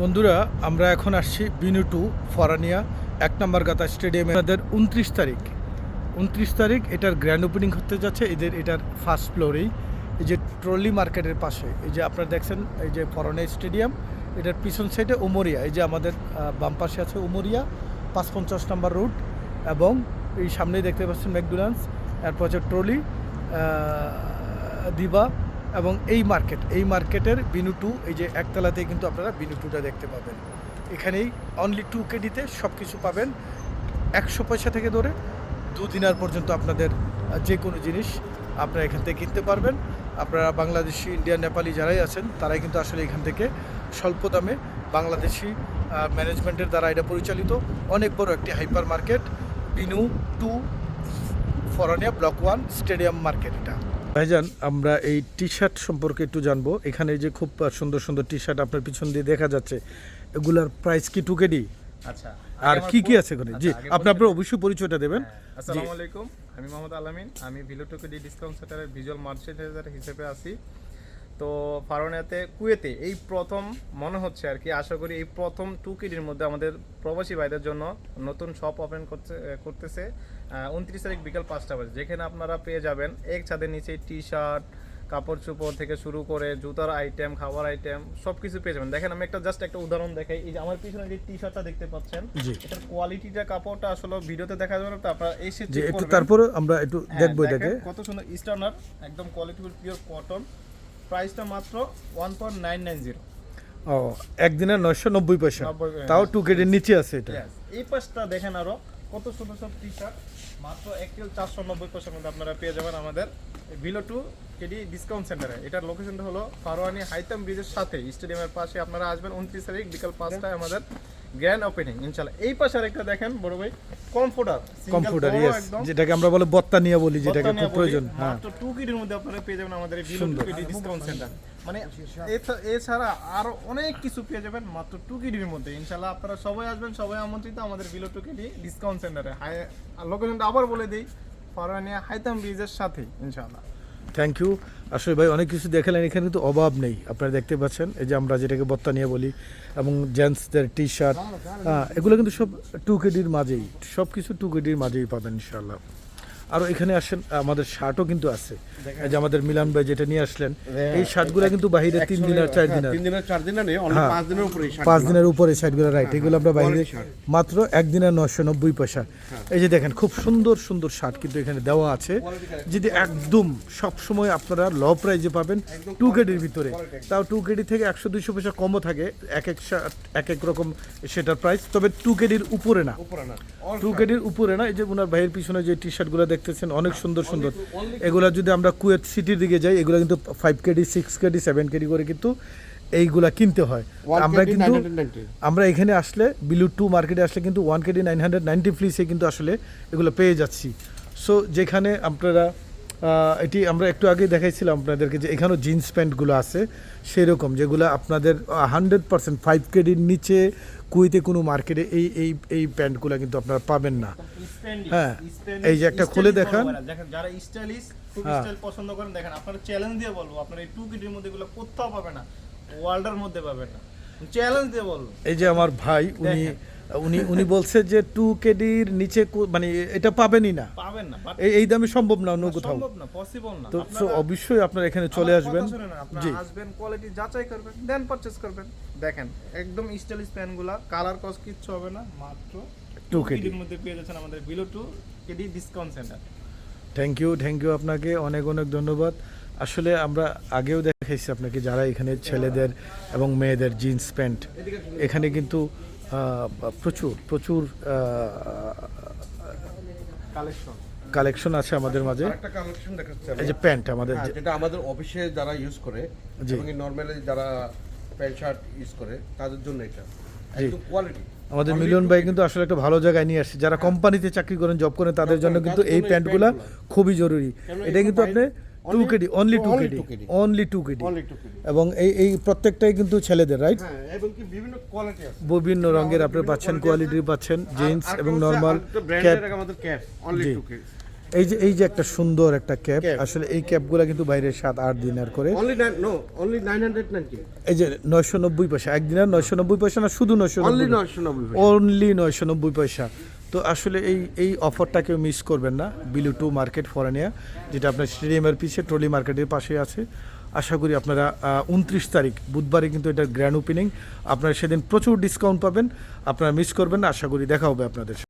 বন্ধুরা, আমরা এখন আসছি বিনু টু ফরানিয়া ১ নম্বর গাতা স্টেডিয়ামে। আমাদের ২৯ তারিখ এটার গ্র্যান্ড ওপেনিং হতে যাচ্ছে। এটার ফার্স্ট ফ্লোরেই এই যে ট্রলি মার্কেটের পাশে এই যে আপনারা দেখছেন এই যে ফরানিয়া স্টেডিয়াম, এটার পিছন সাইডে উমরিয়া, এই যে আমাদের বাম পাশে আছে উমরিয়া ৫৫ নম্বর রুট, এবং এই সামনেই দেখতে পাচ্ছেন ম্যাকডোনাল্ডস, এরপর হচ্ছে ট্রলি দিবা, এবং এই মার্কেটের বিনু টু, এই যে একতলাতেই কিন্তু আপনারা বিনু টুটা দেখতে পাবেন। এখানেই অনলি 2 KD-তে সব কিছু পাবেন, 100 পয়সা থেকে ধরে 2 দিনার পর্যন্ত আপনাদের যে কোনো জিনিস আপনারা এখান থেকে কিনতে পারবেন। আপনারা বাংলাদেশি, ইন্ডিয়ান, নেপালি যারাই আছেন তারাই কিন্তু আসলে এখান থেকে স্বল্প দামে, বাংলাদেশি ম্যানেজমেন্টের দ্বারা এটা পরিচালিত অনেক বড় একটি হাইপার মার্কেট বিনু টু ফরানিয়া ব্লক 1 স্টেডিয়াম মার্কেট। এটা ভাইজান, আমরা এই টি শার্ট সম্পর্কে একটু জানবো। এখানে যে খুব সুন্দর সুন্দর টি শার্ট আপনার পিছন দিয়ে দেখা যাচ্ছে, এগুলার প্রাইস কি 2 KD? আচ্ছা, আর কি কি আছে এখানে? জি, আপনি আপনার অবশ্যই পরিচয়টা দেবেন। আসসালামু আলাইকুম, আমি মোহাম্মদ আলামিন। আমি ভিলোটোকেডি ডিসকাউন্ট সেন্টারের ভিজুয়াল মার্চেন্ডাইজার হিসেবে আছি। তো ফারোনিয়াতে, কুয়েতে এই প্রথম মনে হচ্ছে আর কি, আশা করি এই প্রথম 2KD-র মধ্যে আমাদের প্রবাসী ভাইদের জন্য নতুন শপ ওপেন করতেছে 29 তারিখ বিকাল 5টা বাজে, যেখানে আপনারা পেয়ে যাবেন এক ছাদের নিচে টি শার্ট, কাপড় চোপড় থেকে শুরু করে জুতার আইটেম, খাবার আইটেম সব কিছু পেয়ে যাবেন। দেখেন, আমি জাস্ট একটা উদাহরণ দেখাই। এই যে আমার পিছনে যে টি শার্টটা দেখতে পাচ্ছেন, এটার কোয়ালিটিটা, কাপড়টা আসলে ভিডিওতে দেখা যাবে না, তো আপনারা এসে চেক করবেন। তারপরে আমরা একটু দেখবো এটাকে। কত সুন্দর স্টার্নার, একদম কোয়ালিটিফুল পিওর কটন। প্রাইসটা মাত্র 1.990। ও, একদিনের 990 পয়সা, তাও 2KD-র নিচে আছে এটা। এই পাশটা দেখেন, আরো কত সুন্দর সব টি শার্ট, মাত্র 1,490 পয়সার মধ্যে আপনারা পেয়ে যাবেন আমাদের ভিলো 2KD ডিসকাউন্ট সেন্টারে। এটার লোকেশনটা হলো ফারোয়ানি হাইতাম ব্রিজের সাথে স্টেডিয়ামের পাশে। আপনারা আসবেন 29 তারিখ বিকাল 5টায় আমাদের গ্র্যান্ড ওপেনিং ইনশাআল্লাহ। এই পাশে আরেকটা দেখেন বড় ভাই, কমফোর্টার, ইয়েস, যেটাকে আমরা বলে বত্তা নিয়ে বলি, যেটাকে খুব প্রয়োজন। হ্যাঁ, মাত্র 2KD-র মধ্যে আপনারা পেয়ে যাবেন আমাদের ভিলো 2KD ডিসকাউন্ট সেন্টার। মানে এছাড়া আরো অনেক কিছু পেয়ে যাবেন মাত্র 2KD-র মধ্যে ইনশাআল্লাহ। আপনারা সবাই আসবেন, সবাই আমন্ত্রিত আমাদের ভিলো 2KD ডিসকাউন্ট সেন্টারে। লোকেশনটা আবার বলে দিই, ফারোয়ানিয়া হাইতাম ব্রিজের সাথে ইনশাআল্লাহ। Thank you. আসলে ভাই, অনেক কিছু দেখালেন, এখানে কিন্তু অভাব নেই। আপনারা দেখতে পাচ্ছেন এই যে আমরা যেটাকে বত্তা নিয়ে বলি, এবং জেন্টসদের টি শার্ট, এগুলো কিন্তু সব 2KD-র মাঝেই, সব কিছু 2KD-র মাঝেই পাবেন ইনশাআল্লাহ। আরও এখানে আসেন, আমাদের শার্টও কিন্তু আছে। এই যে আমাদের মিলান ভাই যেটা নিয়ে আসলেন, এই শার্টগুলো কিন্তু বাইরে 3 দিন আর 4 দিন, 4 দিন নেই, অনলি 5 দিনের উপরে। 5 দিনের উপরে শার্টগুলো, রাইট। এগুলো আমরা বাইরে মাত্র একদিনের 990 পয়সা। এই যে দেখেন, খুব সুন্দর সুন্দর শার্ট কিন্তু এখানে দেওয়া আছে, যদি একদম সবসময় আপনারা ল প্রাইজে পাবেন 2KD-র ভিতরে। তাও 2KD থেকে 100-200 পয়সা কমও থাকে, এক এক শার্ট এক এক রকম সেটার প্রাইস, তবে 2KD-র উপরে না, 2KD-র উপরে না। এই যে ওনার ভাইয়ের পিছনে যে টি শার্টগুলো দেখতেছেন, অনেক সুন্দর সুন্দর। এগুলা যদি আমরা কুয়েত সিটির দিকে যাই, এগুলো কিন্তু 5KD, 6KD, 7KD করে কিন্তু এইগুলা কিনতে হয়। আমরা এখানে আসলে, বিলু 2 মার্কেটে আসলে কিন্তু 1KD 990 ফ্লিসে কিন্তু আসলে এগুলো পেয়ে যাচ্ছি। সো যেখানে আপনারা এটি আমরা একটু আগে দেখাইছিলাম আপনাদেরকে, যে এখানেও জিন্স প্যান্টগুলো আছে সেরকম, যেগুলো আপনাদের 100% 5KD-র নিচে কুইতে কোনো মার্কেটে এই প্যান্টগুলো কিন্তু আপনারা পাবেন না। হ্যাঁ, এই যে একটা খুলে দেখান, যারা স্টাইলিশ, খুব স্টাইল পছন্দ করেন, দেখেন আপনারা চ্যালেঞ্জ দিয়ে বলবো, আপনারা এই 2KD-র মধ্যে এগুলো কোথাও পাবেন না, ওয়ার্ল্ডের মধ্যে পাবেন না, চ্যালেঞ্জ দিয়ে বলবো। এই যে আমার ভাই, উনি বলছে যে 2KD-র নিচে মানে এটা পাবেনই না, পাবেন না, এই দামে সম্ভব না অন্য কোথাও, সম্ভব না, পসিবল না। তো অবশ্যই আপনারা এখানে চলে আসবেন। জি, আসবেন, কোয়ালিটি যাচাই করবেন, দেন পারচেজ করবেন। দেখেন, একদম স্টাইলিশ প্যান্টগুলা, কালার কস কিচ্ছু হবে না, মাত্র 2KD-র মধ্যে পেয়ে যাচ্ছেন আমাদের ভিলো 2KD discount centre. Thank you আপনাকে, অনেক অনেক ধন্যবাদ। আসলে আমরা আগেও দেখাইছি আপনাকে, যারা এখানে ছেলেদের এবং মেয়েদের জিন্স প্যান্ট, এখানে কিন্তু প্রচুর প্রচুর কালেকশন আছে আমাদের মাঝে। একটা কালেকশন দেখাচ্ছে, এই যে প্যান্ট আমাদের, যেটা আমাদের অফিসে যারা ইউজ করে, এবং নরমালি যারা প্যান্ট শার্ট ইউজ করে তাদের জন্য এটা একদম কোয়ালিটি। আমাদের মিলন ভাই কিন্তু আসলে একটা ভালো জায়গায় নিয়ে আসছে। যারা কোম্পানিতে চাকরি করেন, জব করেন, তাদের জন্য কিন্তু এই প্যান্টগুলো খুবই জরুরি। এটা কিন্তু আপনি 2KD, অনলি 2KD, এবং এই প্রত্যেকটাই কিন্তু ছেলেদের, রাইট? হ্যাঁ, এবং কি বিভিন্ন কোয়ালিটি আছে, বিভিন্ন রঙের আপনি পাচ্ছেন, কোয়ালিটির পাচ্ছেন, জিন্স এবং নরমাল ক্যাপ। আমাদের ক্যাপ অনলি 2KD। এই যে একটা সুন্দর একটা ক্যাপ, আসলে এই ক্যাপগুলো কিন্তু বাইরে 7-8 দিনার করে। only 990 এই যে 990 পয়সা, এক দিনের 990 পয়সা না, শুধু 990, only 990 অনলি 990 পয়সা। তো আসলে এই অফারটা কেউ মিস করবেন না। বিলু টু মার্কেট ফরেনিয়া, যেটা আপনার স্টেডিয়ামের পিছে ট্রলি মার্কেটের পাশে আছে। আশা করি আপনারা 29 তারিখ বুধবারে কিন্তু এটার গ্র্যান্ড ওপেনিং, আপনারা সেদিন প্রচুর ডিসকাউন্ট পাবেন, আপনারা মিস করবেন না। আশা করি দেখা হবে আপনাদের সাথে।